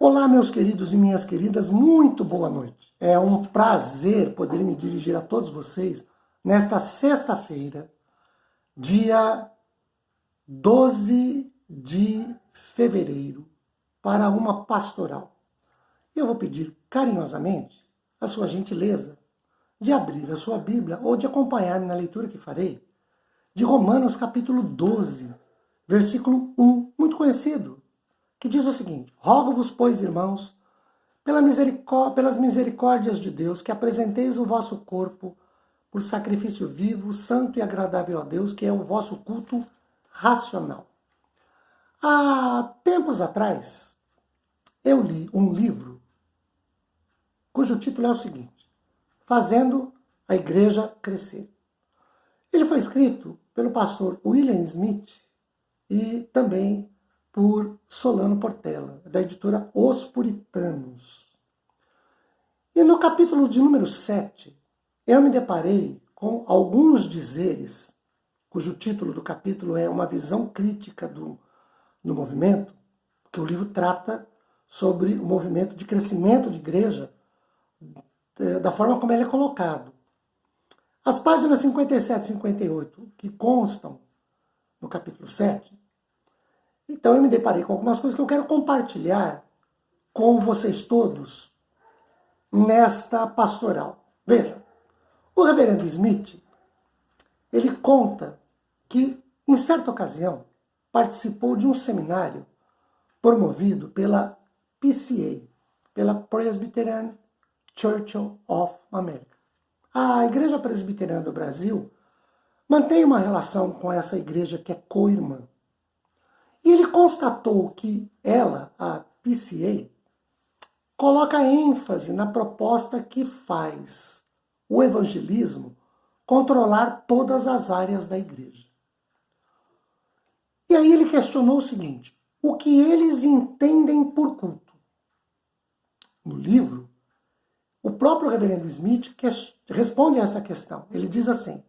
Olá, meus queridos e minhas queridas, muito boa noite. É um prazer poder me dirigir a todos vocês nesta sexta-feira, dia 12 de fevereiro, para uma pastoral. Eu vou pedir carinhosamente a sua gentileza de abrir a sua Bíblia ou de acompanhar-me na leitura que farei de Romanos capítulo 12, versículo 1, muito conhecido, que diz o seguinte: rogo-vos, pois, irmãos, pelas misericórdias de Deus, que apresenteis o vosso corpo por sacrifício vivo, santo e agradável a Deus, que é o vosso culto racional. Há tempos atrás, eu li um livro cujo título é o seguinte: Fazendo a Igreja Crescer. Ele foi escrito pelo pastor William Smith e também por Solano Portela, da editora Os Puritanos. E no capítulo de número 7, eu me deparei com alguns dizeres, cujo título do capítulo é Uma Visão Crítica do Movimento, que o livro trata sobre o movimento de crescimento de igreja, da forma como ele é colocado. As páginas 57 e 58, que constam no capítulo 7, então eu me deparei com algumas coisas que eu quero compartilhar com vocês todos nesta pastoral. Veja, o reverendo Smith, ele conta que, em certa ocasião, participou de um seminário promovido pela PCA, pela Presbyterian Church of America. A Igreja Presbiteriana do Brasil mantém uma relação com essa igreja que é co-irmã. E ele constatou que ela, a PCA, coloca ênfase na proposta que faz o evangelismo controlar todas as áreas da igreja. E aí ele questionou o seguinte: o que eles entendem por culto? No livro, o próprio reverendo Smith responde a essa questão. Ele diz assim: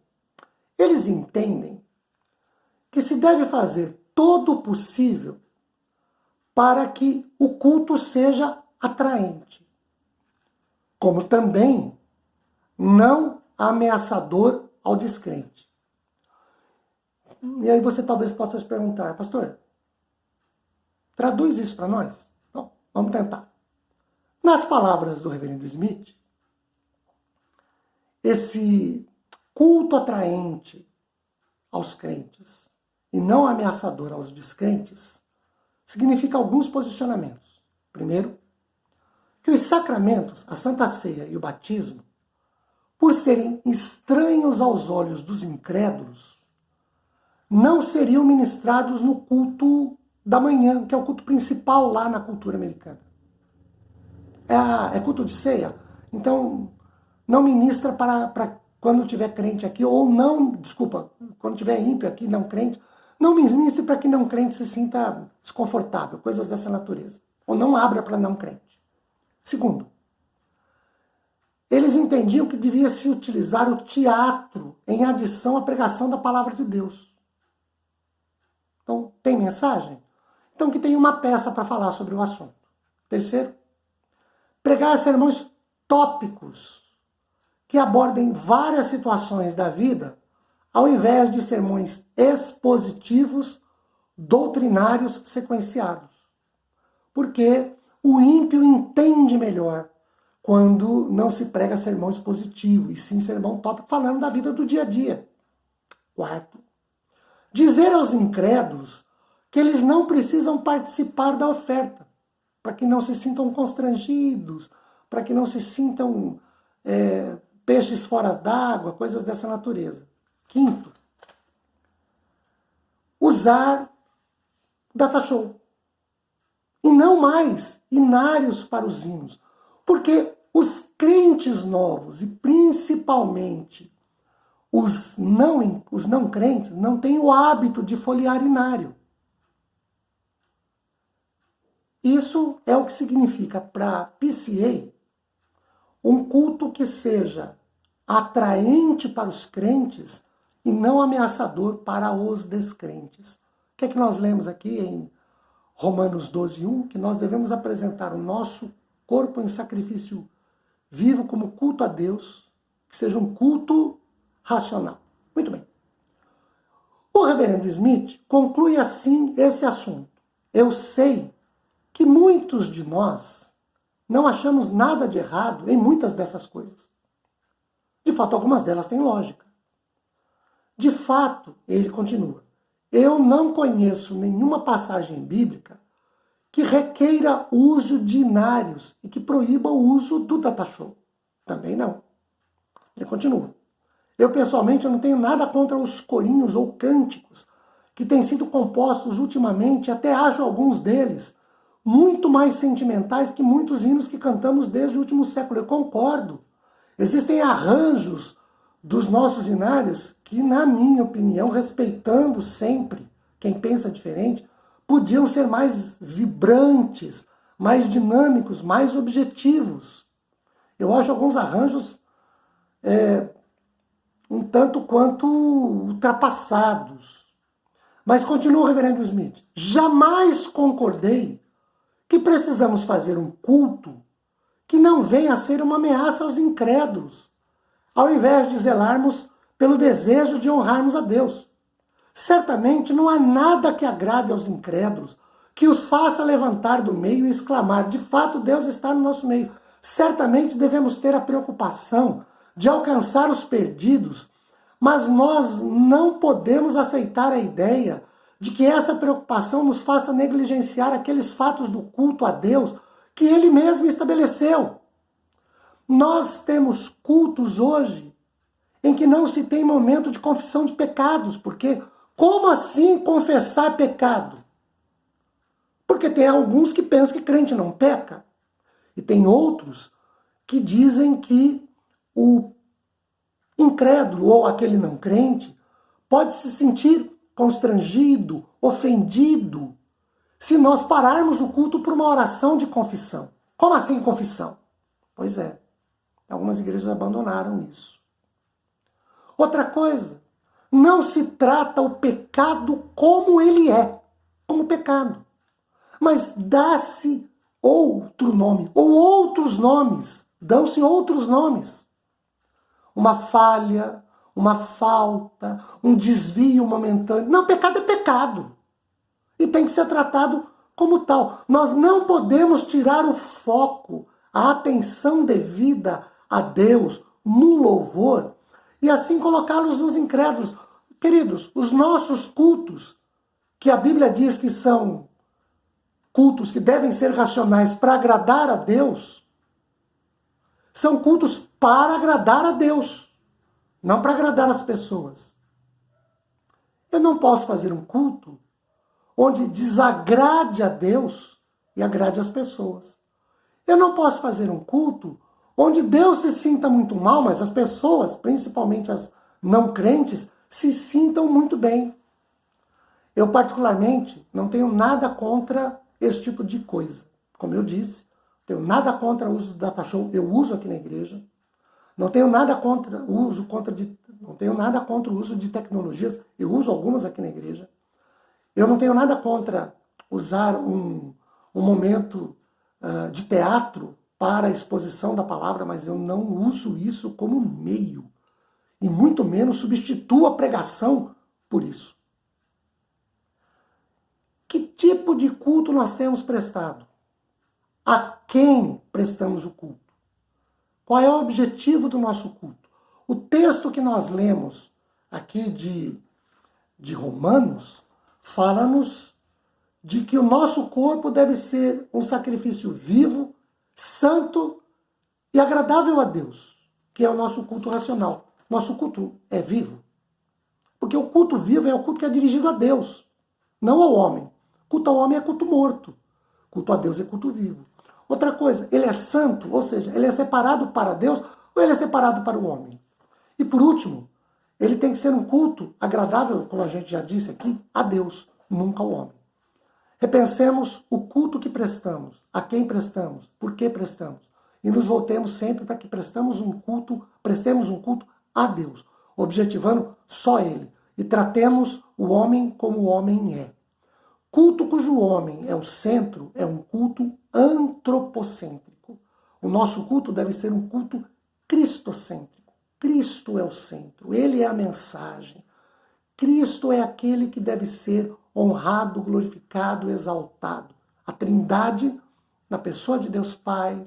eles entendem que se deve fazer todo o possível para que o culto seja atraente, como também não ameaçador ao descrente. E aí você talvez possa se perguntar: pastor, traduz isso para nós? Bom, vamos tentar. Nas palavras do reverendo Smith, esse culto atraente aos crentes e não ameaçador aos descrentes significa alguns posicionamentos. Primeiro, que os sacramentos, a Santa Ceia e o batismo, por serem estranhos aos olhos dos incrédulos, não seriam ministrados no culto da manhã, que é o culto principal lá na cultura americana. É culto de ceia, então não ministra para quando tiver crente aqui, ou não, desculpa, quando tiver ímpio aqui, não crente, não ministre para que não crente se sinta desconfortável, coisas dessa natureza. Ou não abra para não crente. Segundo, eles entendiam que devia se utilizar o teatro em adição à pregação da palavra de Deus. Então, tem mensagem? Então que tem uma peça para falar sobre o assunto. Terceiro, pregar sermões tópicos que abordem várias situações da vida, ao invés de sermões expositivos, doutrinários, sequenciados. Porque o ímpio entende melhor quando não se prega sermão expositivo, e sim sermão tópico, falando da vida do dia a dia. Quarto, dizer aos incrédulos que eles não precisam participar da oferta, para que não se sintam constrangidos, para que não se sintam peixes fora d'água, coisas dessa natureza. Quinto, usar data show. E não mais inários para os hinos. Porque os crentes novos, e principalmente os não crentes, não têm o hábito de folhear inário. Isso é o que significa para PCA um culto que seja atraente para os crentes e não ameaçador para os descrentes. O que é que nós lemos aqui em Romanos 12:1, que nós devemos apresentar o nosso corpo em sacrifício vivo como culto a Deus, que seja um culto racional. Muito bem. O reverendo Smith conclui assim esse assunto. Eu sei que muitos de nós não achamos nada de errado em muitas dessas coisas. De fato, algumas delas têm lógica. De fato, ele continua, eu não conheço nenhuma passagem bíblica que requeira o uso de inários e que proíba o uso do data show. Também não. Ele continua. Eu, pessoalmente, não tenho nada contra os corinhos ou cânticos que têm sido compostos ultimamente, até acho alguns deles muito mais sentimentais que muitos hinos que cantamos desde o último século. Eu concordo. Existem arranjos dos nossos inários que, na minha opinião, respeitando sempre quem pensa diferente, podiam ser mais vibrantes, mais dinâmicos, mais objetivos. Eu acho alguns arranjos um tanto quanto ultrapassados. Mas continua o reverendo Smith. Jamais concordei que precisamos fazer um culto que não venha a ser uma ameaça aos incrédulos, ao invés de zelarmos pelo desejo de honrarmos a Deus. Certamente não há nada que agrade aos incrédulos, que os faça levantar do meio e exclamar, de fato Deus está no nosso meio. Certamente devemos ter a preocupação de alcançar os perdidos, mas nós não podemos aceitar a ideia de que essa preocupação nos faça negligenciar aqueles fatos do culto a Deus que Ele mesmo estabeleceu. Nós temos cultos hoje em que não se tem momento de confissão de pecados, porque como assim confessar pecado? Porque tem alguns que pensam que crente não peca, e tem outros que dizem que o incrédulo ou aquele não crente pode se sentir constrangido, ofendido, se nós pararmos o culto por uma oração de confissão. Como assim confissão? Pois é, algumas igrejas abandonaram isso. Outra coisa, não se trata o pecado como ele é, como pecado, mas dá-se outro nome, ou outros nomes, dão-se outros nomes. Uma falha, uma falta, um desvio momentâneo. Não, pecado é pecado. E tem que ser tratado como tal. Nós não podemos tirar o foco, a atenção devida a Deus no louvor e assim colocá-los nos incrédulos. Queridos, os nossos cultos, que a Bíblia diz que são cultos que devem ser racionais para agradar a Deus, são cultos para agradar a Deus, não para agradar as pessoas. Eu não posso fazer um culto onde desagrade a Deus e agrade as pessoas. Eu não posso fazer um culto onde Deus se sinta muito mal, mas as pessoas, principalmente as não crentes, se sintam muito bem. Eu, particularmente, não tenho nada contra esse tipo de coisa. Como eu disse, tenho nada contra o uso do data show, eu uso aqui na igreja. Não tenho nada contra o uso de tecnologias, eu uso algumas aqui na igreja. Eu não tenho nada contra usar um momento de teatro para a exposição da palavra, mas eu não uso isso como meio. E muito menos substituo a pregação por isso. Que tipo de culto nós temos prestado? A quem prestamos o culto? Qual é o objetivo do nosso culto? O texto que nós lemos aqui de Romanos fala-nos de que o nosso corpo deve ser um sacrifício vivo, santo e agradável a Deus, que é o nosso culto racional. Nosso culto é vivo. Porque o culto vivo é o culto que é dirigido a Deus, não ao homem. Culto ao homem é culto morto. Culto a Deus é culto vivo. Outra coisa, ele é santo, ou seja, ele é separado para Deus ou ele é separado para o homem. E por último, ele tem que ser um culto agradável, como a gente já disse aqui, a Deus, nunca ao homem. Repensemos o culto que prestamos, a quem prestamos, por que prestamos. E nos voltemos sempre para que prestemos um culto a Deus, objetivando só Ele. E tratemos o homem como o homem é. Culto cujo homem é o centro é um culto antropocêntrico. O nosso culto deve ser um culto cristocêntrico. Cristo é o centro, ele é a mensagem. Cristo é aquele que deve ser honrado, glorificado, exaltado. A Trindade, na pessoa de Deus Pai,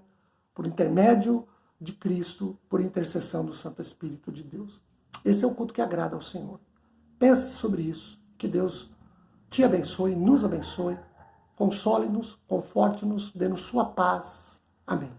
por intermédio de Cristo, por intercessão do Santo Espírito de Deus. Esse é o culto que agrada ao Senhor. Pense sobre isso. Que Deus te abençoe, nos abençoe, console-nos, conforte-nos, dê-nos sua paz. Amém.